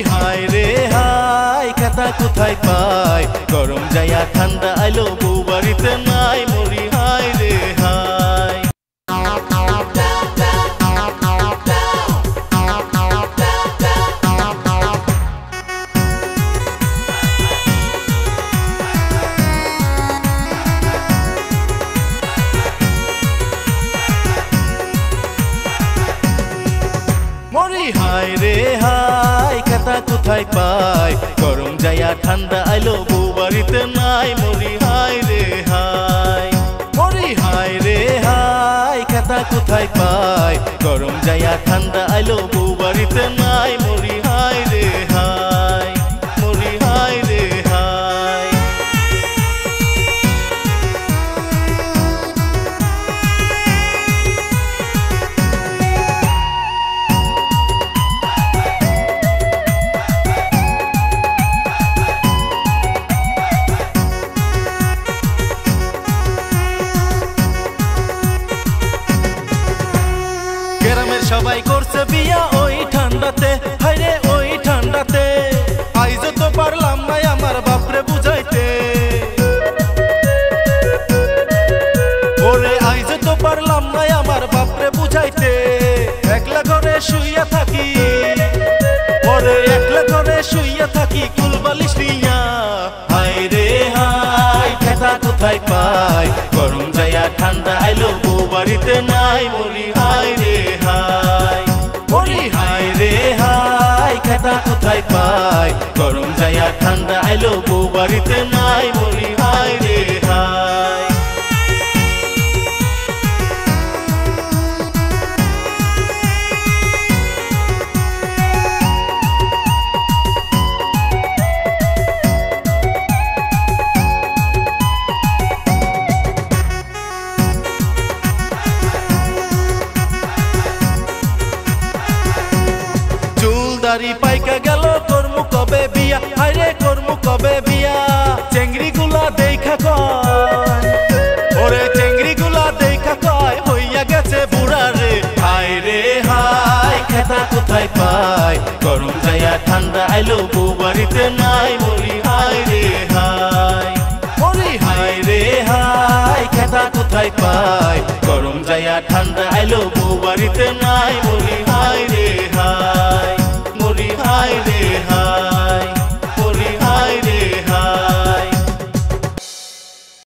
হায় রে হায় খেতা কোথায় পাই গরম যাইয়া ঠান্ডা আইলো বউ বাড়িতে নাই মরি হায় রে হায় মরি হায় রে হায় খেতা কোথায় পাই গরম যাইয়া ঠান্ডা আইলো বউ বাড়িতে নাই মরি হায় রে হায় মরি হায় রে হায় খেতা কোথায় পাই গরম যাইয়া ঠান্ডা আইলো বউ বাড়িতে নাই মরি হায় রে হায় মরি হায় রে হায় গ্রামের সবাই করছে বিয়া ওই ঠান্ডাতে হায়রে ওই ঠান্ডাতে আইজো তো পারলাম না আমার বাপরে বুঝাইতে ওরে আইজো তো পারলাম না আমার বাপরে বুঝাইতে একলা ঘরে শুইয়া থাকি ওরে একলা ঘরে শুইয়া থাকি কুলবালিশ নিয়া হায়রে হায় খেতা কোথায় পাই গরম যাইয়া ঠান্ডা আইলো বউ বাড়িতে নাই মরি হায় রে হায় মরি হায় রে হায় খেতা কোথায় পাই গরম যাইয়া ঠান্ডা আইলো বউ বাড়িতে নাই মরি হায় রে হায় দাড়ি পাইকা গেল করমু কবে বিয়া হায়রে করমু কবে বিয়া চেংড়ি গুলা দেখা কয় ওরে চেংড়ি গুলা দেখা কয় হইয়া গেছে বুড়া রে হায়রে হায় খেতা কোথায় পাই গরম যাইয়া ঠান্ডা আইলো বউ বাড়িতে নাই মরি হায় রে হায় মরি হায় রে হায় খেতা কোথায় পাই গরম যাইয়া ঠান্ডা আইলো বউ বাড়িতে নাই মরি হায় রে হায় মরি হায় রে হায়